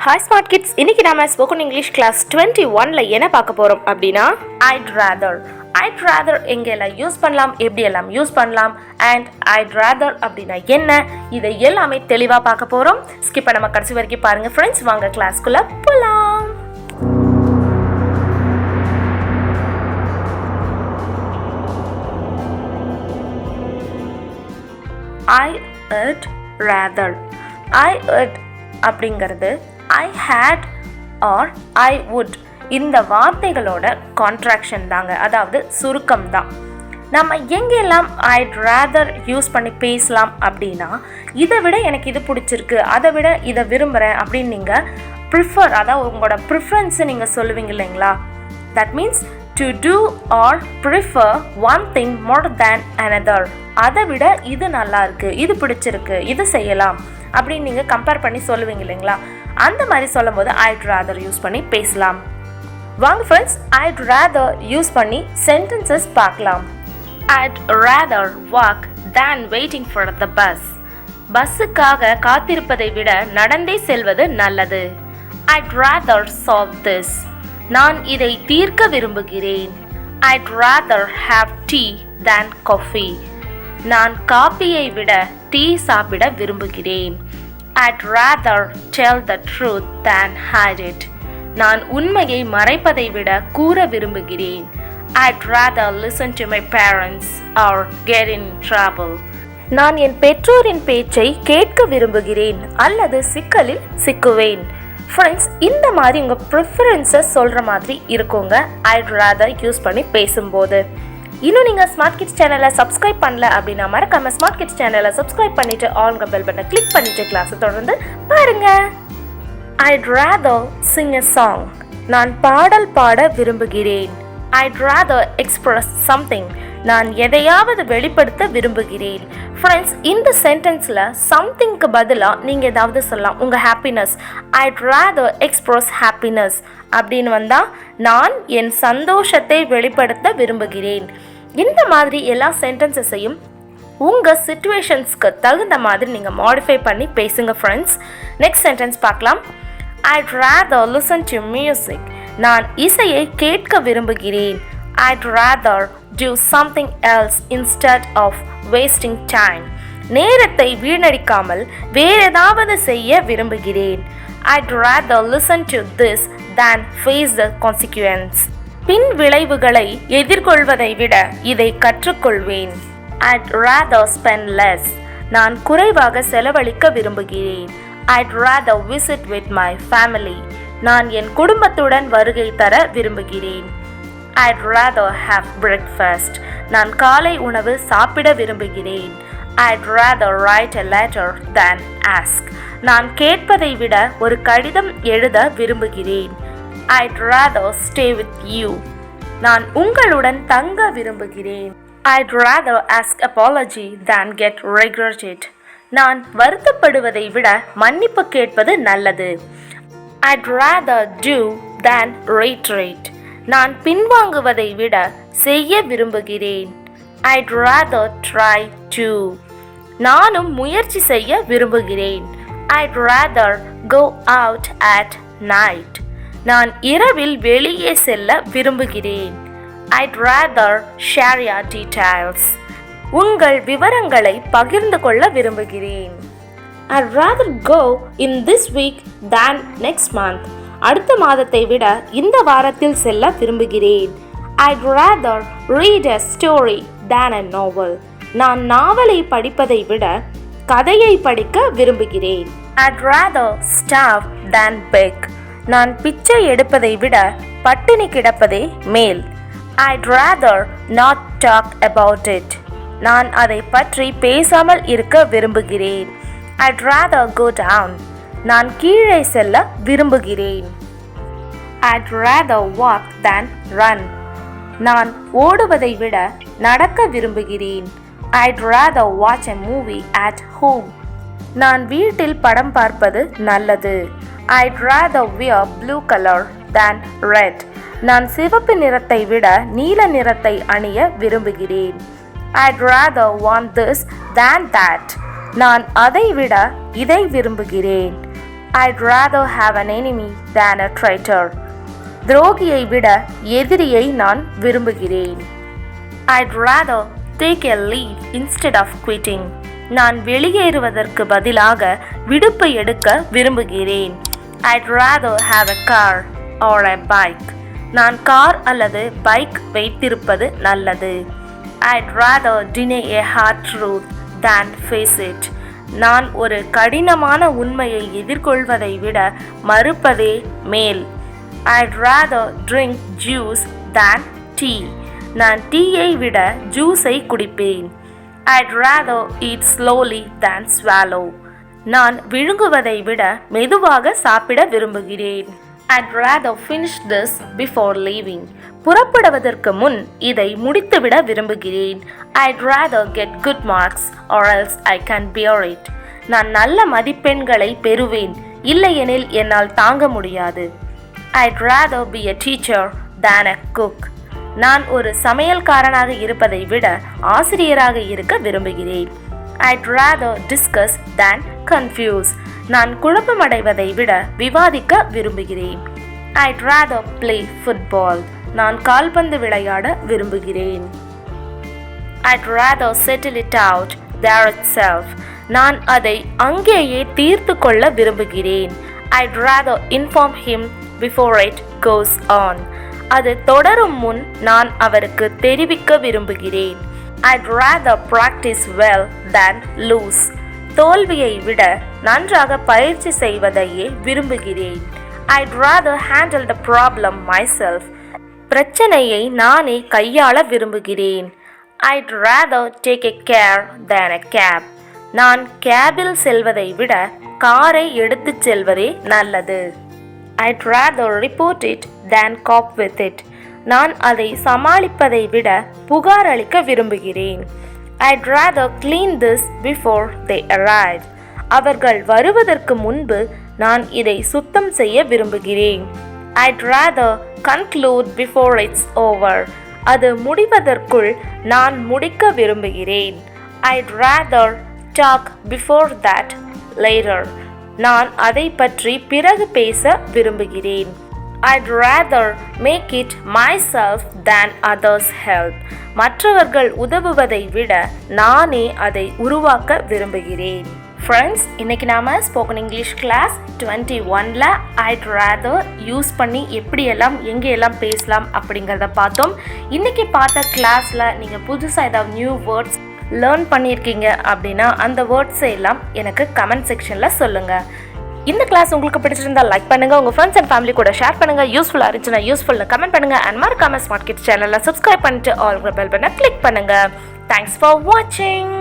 Hi smart kids, இன்னைக்கு நாம spoken English class 21ல என்ன பார்க்க போறோம் அப்படின்னா I'd rather எங்கெல்லாம் யூஸ் பண்ணலாம், எப்படி எல்லாம் யூஸ் பண்ணலாம், and I'd rather அப்படின்னா என்ன, இதை எல்லாமே தெளிவா பார்க்க போறோம். ஸ்கிப் பண்ணாம கடைசி வரைக்கும் பாருங்க ஃப்ரெண்ட்ஸ். வாங்க கிளாஸ்க்குள்ள போலாம். I'd rather அப்படிங்கிறது I had or I would இந்த வார்த்தைகளோட கான்ட்ராக்ஷன் தாங்க, அதாவது சுருக்கம் தான். நம்ம எங்கெல்லாம் I'd rather யூஸ் பண்ணி பேசலாம் அப்படின்னா, இதை விட எனக்கு இது பிடிச்சிருக்கு, அதை விட இதை விரும்புகிறேன் அப்படின்னு நீங்கள் ப்ரிஃபர், அதாவது உங்களோட ப்ரிஃபரன்ஸை நீங்கள் சொல்லுவீங்க இல்லைங்களா. That means to do or prefer one thing more than another. அதை விட இது நல்லா இருக்கு, இது பிடிச்சிருக்கு, இது செய்யலாம் அப்படின்னு நீங்கள் கம்பேர் பண்ணி சொல்லுவீங்க இல்லைங்களா. அந்த மாதிரி சொல்லும் போது I'd rather யூஸ் பண்ணி பேசலாம். வாங்க ஃப்ரெண்ட்ஸ், I'd rather யூஸ் பண்ணி சென்டென்சஸ் பார்க்கலாம். I'd rather walk than waiting for the bus. பஸ்ஸுக்காக காத்திருப்பதை விட நடந்தே செல்வது நல்லது. I'd rather solve this. நான் இதை தீர்க்க விரும்புகிறேன். I'd rather have tea than coffee. நான் காபியை விட டீ சாப்பிட விரும்புகிறேன். I'd rather tell the truth than hide it. நான் உண்மையை மறைப்பதை விட கூற விரும்புகிறேன். I'd rather listen to my parents or get in trouble. நான் என் பெற்றோரின் பேச்சை கேட்க விரும்புகிறேன் அல்லது சிக்கலில் சிக்குவேன். ஃப்ரெண்ட்ஸ், இந்த மாதிரி உங்கள் ப்ரிஃபரன்ஸை சொல்கிற மாதிரி இருக்குங்க I'd rather யூஸ் பண்ணி பேசும்போது. இன்னும் நீங்கள் ஸ்மார்ட் கிட்ஸ் சேனலை சப்ஸ்கிரைப் பண்ணல அப்படின்னா மறக்காம ஸ்மார்ட் கிட்ஸ் சேனலை சப்ஸ்கிரைப் பண்ணிட்டு ஆல்ங்க பெல் பட்டனை கிளிக் பண்ணிட்டு கிளாஸை தொடர்ந்து பாருங்க. I'd rather sing a song. நான் பாடல் பாட விரும்புகிறேன். I'd rather express something. நான் எதையாவது வெளிப்படுத்த விரும்புகிறேன். ஃப்ரெண்ட்ஸ், இந்த சென்டென்ஸில் சம்திங்க்கு பதிலாக நீங்கள் ஏதாவது சொல்லலாம். உங்கள் happiness, I'd rather express happiness அப்படின்னு வந்தால் நான் என் சந்தோஷத்தை வெளிப்படுத்த விரும்புகிறேன். இந்த மாதிரி எல்லா சென்டென்சஸையும் உங்கள் சிச்சுவேஷன்ஸ்க்கு தகுந்த மாதிரி நீங்கள் மாடிஃபை பண்ணி பேசுங்க ஃப்ரெண்ட்ஸ். நெக்ஸ்ட் சென்டென்ஸ் பார்க்கலாம். I'd rather listen to music. நான் இசையை கேட்க விரும்புகிறேன். I'd rather do something else instead of wasting time. நேரத்தை வீணடிக்காமல் வேற ஏதாவது செய்ய விரும்புகிறேன். I'd rather listen to this than face the consequence. பின் விளைவுகளை எதிர்கொள்வதை விட இதை கற்றுக்கொள்வேன். I'd rather spend less. நான் குறைவாக செலவழிக்க விரும்புகிறேன். I'd rather visit with my family. நான் என் குடும்பத்துடன் வருகை தர விரும்புகிறேன். I'd rather have breakfast. நான் காலை உணவு சாப்பிட விரும்புகிறேன். I'd rather write a letter than ask. நான் கேட்பதை விட ஒரு கடிதம் எழுத விரும்புகிறேன். I'd rather stay with you. நான் உங்களுடன் தங்க விரும்புகிறேன். I'd rather ask apology than get regretted. நான் வருத்தப்படுவதை விட மன்னிப்பு கேட்பது நல்லது. I'd rather do than retreat. நான் பின்வாங்குவதை விட செய்ய விரும்புகிறேன். I'd rather try to. நானும் முயற்சி செய்ய விரும்புகிறேன். I'd rather go out at night. நான் இரவில் வெளியே செல்ல விரும்புகிறேன். I'd rather share your details. உங்கள் விவரங்களை பகிர்ந்து கொள்ள விரும்புகிறேன். I'd rather go in this week than next month. அடுத்த மாதத்தை விட இந்த வாரத்தில் செல்ல விரும்புகிறேன். I'd rather read a story than a novel. நான் நாவலை படிப்பதை விட கதையை படிக்க விரும்புகிறேன். I'd rather starve than beg. நான் பிச்சை எடுப்பதை விட பட்டினி கிடப்பதே மேல். I'd rather not talk about it. நான் அதை பற்றி பேசாமல் இருக்க விரும்புகிறேன். I'd rather go down. நான் கீழே செல்ல விரும்புகிறேன். I'd rather walk than run. நான் ஓடுவதை விட நடக்க விரும்புகிறேன். I'd rather watch a movie at home. நான் வீட்டில் படம் பார்ப்பது நல்லது. I'd rather wear blue color than red. நான் சிவப்பு நிறத்தை விட நீல நிறத்தை அணிய விரும்புகிறேன். I'd rather want this than that. நான் அதை விட இதை விரும்புகிறேன். I'd rather have an enemy than a traitor. துரோகியை விட எதிரியை நான் விரும்புகிறேன். I'd rather take a leave instead of quitting. நான் வெளியேறுவதற்கு பதிலாக விடுப்பு எடுக்க விரும்புகிறேன். I'd rather have a car or a bike. நான் கார் அல்லது பைக் வைத்திருப்பது நல்லது. I'd rather deny a hard truth than face it. நான் ஒரு கடினமான உண்மையை எதிர்கொள்வதை விட மறுப்பதே மேல். I'd rather drink juice than tea. நான் டீயை விட ஜூஸை குடிப்பேன். I'd rather eat slowly than swallow. நான் விழுங்குவதை விட மெதுவாக சாப்பிட விரும்புகிறேன். I'd rather finish this before leaving. புறப்படுவதற்கு முன் இதை முடித்துவிட விரும்புகிறேன். I'd rather get good marks or else I can't bear it. நான் நல்ல மதிப்பெண்களை பெறுவேன், இல்லையெனில் என்னால் தாங்க முடியாது. I'd rather be a teacher than a cook. நான் ஒரு சமையல்காரனாக இருப்பதை விட ஆசிரியராக இருக்க விரும்புகிறேன். I'd rather discuss than confuse. நான் குழப்பமடைவதை விட விவாதிக்க விரும்புகிறேன். I'd rather play football. நான் கால்பந்து விளையாட விரும்புகிறேன். I'd rather settle it out there itself. நான் அதை அங்கேயே தீர்த்து கொள்ள விரும்புகிறேன். I'd rather inform him before it goes on. அது தொடரும் முன் நான் அவருக்கு தெரிவிக்க விரும்புகிறேன். I'd rather practice well than lose. தோல்வியை விட நன்றாக பயிற்சி செய்வதையே விரும்புகிறேன். I'd rather handle the problem myself. பிரச்சனையை நானே கையாள விரும்புகிறேன். I'd rather take a car than a cab. நான் கேபில் செல்வதை விட காரை எடுத்துச் செல்வதே நல்லது. I'd rather report it than cope with it. நான் அதை சமாளிப்பதை விட புகார் அளிக்க விரும்புகிறேன். I'd rather clean this before they arrive. அவர்கள் வருவதற்கு முன்பு நான் இதை சுத்தம் செய்ய விரும்புகிறேன். I'd rather conclude before it's over. அது முடிவதற்குள் நான் முடிக்க விரும்புகிறேன். I'd rather talk before that later. நான் அதை பற்றி பிறகு பேச விரும்புகிறேன். I'd rather make it myself than others help. மற்றவர்கள் உதவுவதை விட நானே அதை உருவாக்க விரும்புகிறேன். ஃப்ரெண்ட்ஸ், இன்றைக்கி நாம் ஸ்போக்கன் இங்கிலீஷ் கிளாஸ் 21ல் I'd rather யூஸ் பண்ணி எப்படியெல்லாம் எங்கேயெல்லாம் பேசலாம் அப்படிங்கிறத பார்த்தோம். இன்றைக்கி பார்த்த கிளாஸில் நீங்கள் புதுசாக ஏதாவது நியூ வேர்ட்ஸ் லேர்ன் பண்ணியிருக்கீங்க அப்படின்னா அந்த வேர்ட்ஸை எல்லாம் எனக்கு கமெண்ட் செக்ஷனில் சொல்லுங்கள். இந்த கிளாஸ் உங்களுக்கு பிடிச்சிருந்தா லைக் பண்ணுங்கள், உங்கள் ஃப்ரெண்ட்ஸ் அண்ட் ஃபேமிலி கூட ஷேர் பண்ணுங்கள். யூஸ்ஃபுல்லாக இருந்துச்சுன்னா யூஸ்ஃபுல்லாக கமெண்ட் பண்ணுங்கள். அண்ட் மறக்காம ஸ்மார்ட் கிட்ஸ் சேனலில் சப்ஸ்கிரைப் பண்ணிட்டு ஆல் பெல் பட்டனை கிளிக் பண்ணுங்கள். தேங்க்ஸ் ஃபார் வாட்சிங்.